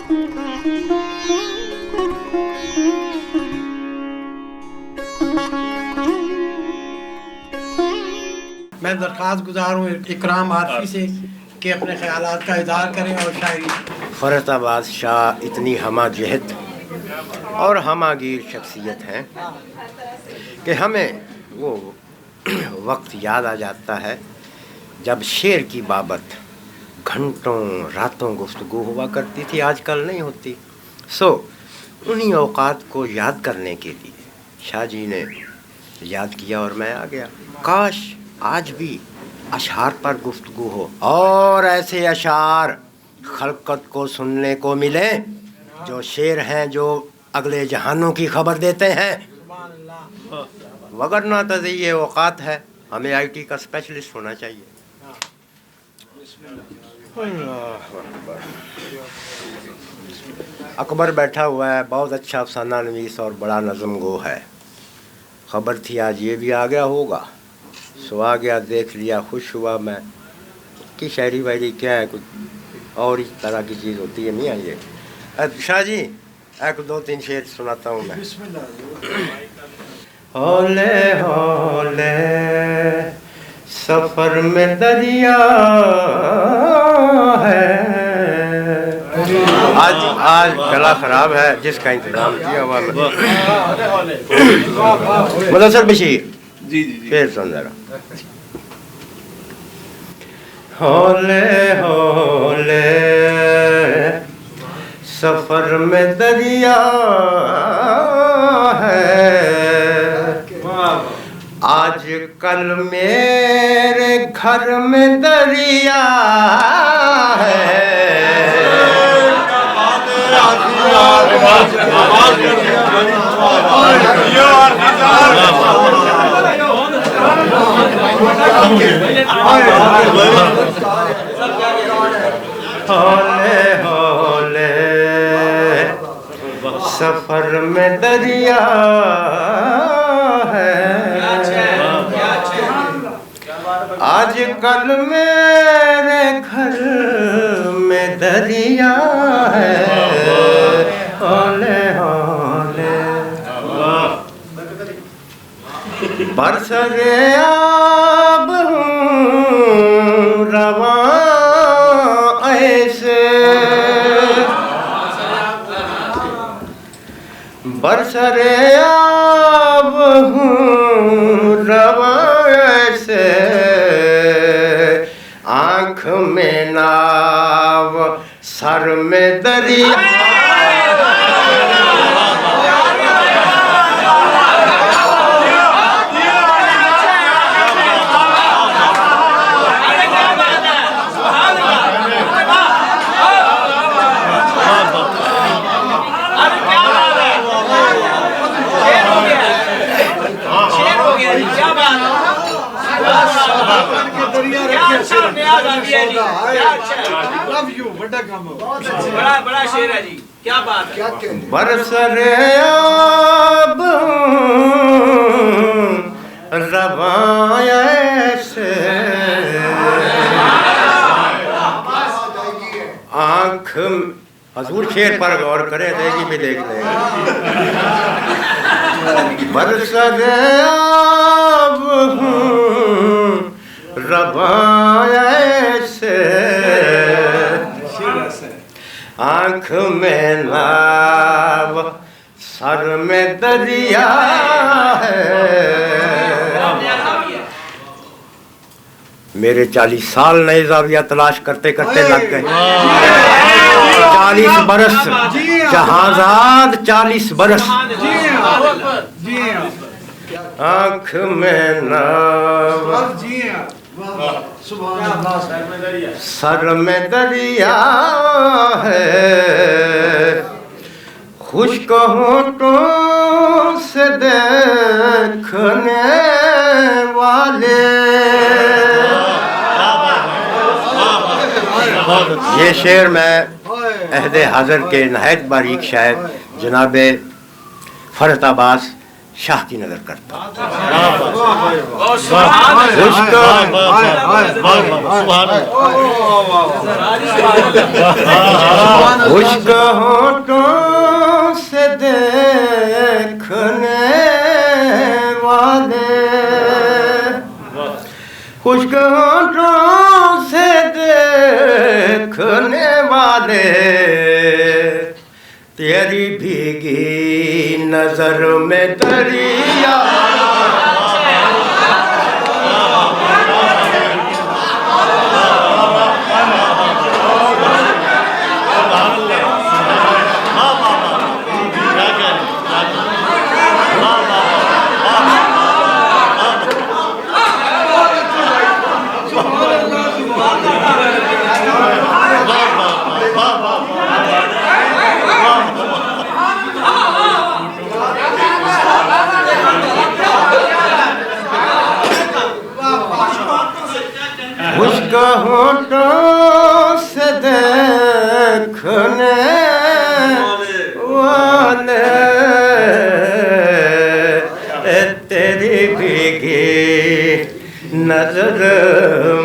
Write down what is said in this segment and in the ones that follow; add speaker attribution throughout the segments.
Speaker 1: मैं दरख्वास्त गुजार हूँ इकराम आरफी से कि अपने ख्यालात का इज़हार करें और शायरी।
Speaker 2: फरताबाद शाह इतनी हमाजहत और हमागीर शख्सियत हैं कि हमें वो वक्त याद आ जाता है जब शेर की बाबत घंटों रातों गुफ्तगू हुआ करती थी, आजकल नहीं होती। उन्हीं औकात को याद करने के लिए शाह जी ने याद किया और मैं आ गया। काश आज भी अशार पर गुफ्तगू हो और ऐसे अशार खलकत को सुनने को मिले जो शेर हैं, जो अगले जहानों की खबर देते हैं। वगरना तो ये औकात है, हमें आईटी का स्पेशलिस्ट होना चाहिए। अकबर बैठा हुआ है, बहुत अच्छा अफसाना नवीस और बड़ा नज़म गो है। खबर थी आज ये भी आ गया होगा, सो आ गया, देख लिया, खुश हुआ मैं कि शायरी वायरी क्या है, कुछ और इस तरह की चीज़ होती है। नहीं आइए शाह जी, एक दो तीन शेर सुनाता हूँ मैं। हौले हौले सफ़र में दरिया है। आज गला ख़राब है, जिसका इंतज़ाम किया हुआ मैं। मुदस्सिर बशीर
Speaker 3: जी
Speaker 2: फिर सुन जरा। हौले हौले सफर में दरिया है, आज कल मेरे घर में दरिया है। हौले हौले सफर में दरिया है, आज कल मेरे घर में दरिया है। हौले हौले बरसरे आब हूँ रवां ऐसे, बरसरे आब हूँ रवां ऐसे, आँख में नाव सर में दरिया।
Speaker 3: बड़ा शेर है जी, क्या बात है।
Speaker 2: बरसरे आब रवां ऐसे, आँख हजूर शेर पर गौर करें, देगी भी देख लें। बरसरे आब रवां ऐसे, आँख में नाव सर में दरिया है। मेरे 40 साल नए ज़ाविया तलाश करते करते लग गए। 40 बरस जहाज़ाद, 40 बरस आँख में नाव सर में दरिया है। खुश्क होठों से देखने वाले, ये शेर मैं अहदे हाज़िर के नहायत बारीक शायर जनाबे फरताबाद शाह की नजर करता खुश्क होठों से देखने वाले, खुश्क होठों से देखने वाले, तेरी भीगी नजर में दरिया उसका होठों से देखने वाले, तेरी भीगी नजर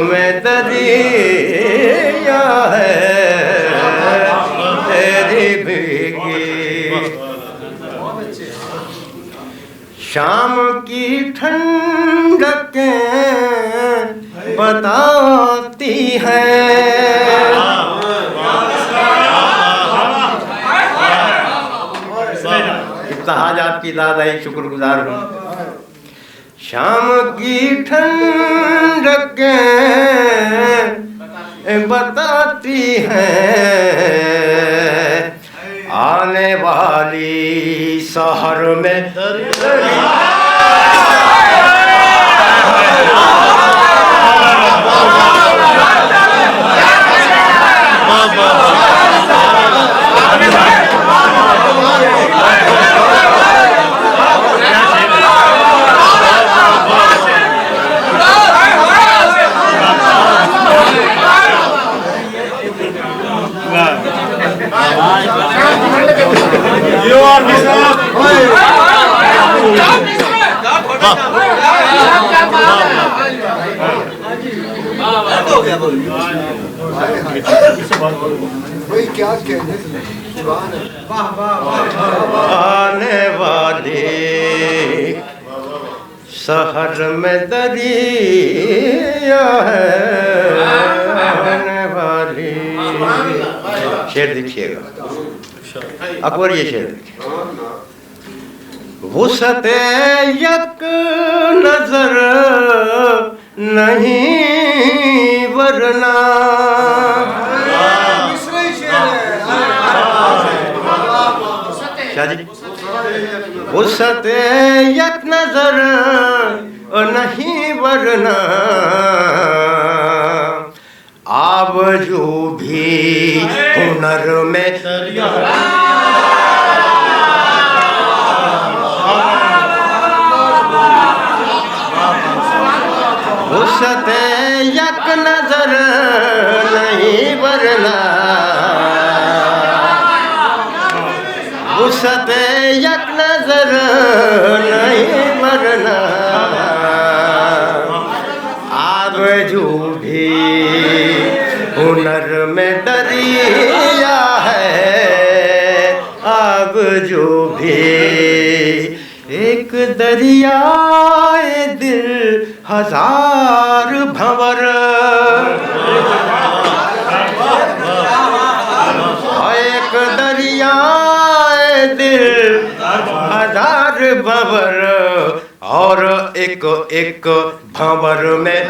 Speaker 2: में दरिया है, तेरी भीगी। शाम की ठंडकें बताती है, इब्तिहाज आपकी दादाई शुक्रगुजार हूँ। शाम की ठंडकें बताती हैं, आने वाली शहर में
Speaker 4: क्या कहने
Speaker 2: आने वाली शहर में दरिया है, आने वाली। शेर देखिएगा अकबर, ये शेर देखिए। वुसअते यक नजर नहीं वरना, वुसअते यक नजर नहीं वरना, आबजू भी हुनर में वुसअते यक नजर नहीं वरना, वुसअते यक नजर नहीं वरना, आबजू भी हुनर में दरिया है, आबजू भी एक दरियाए दिल हजार भंवर, एक दरियाए दिल हजार भंवर, और एक एक भंवर में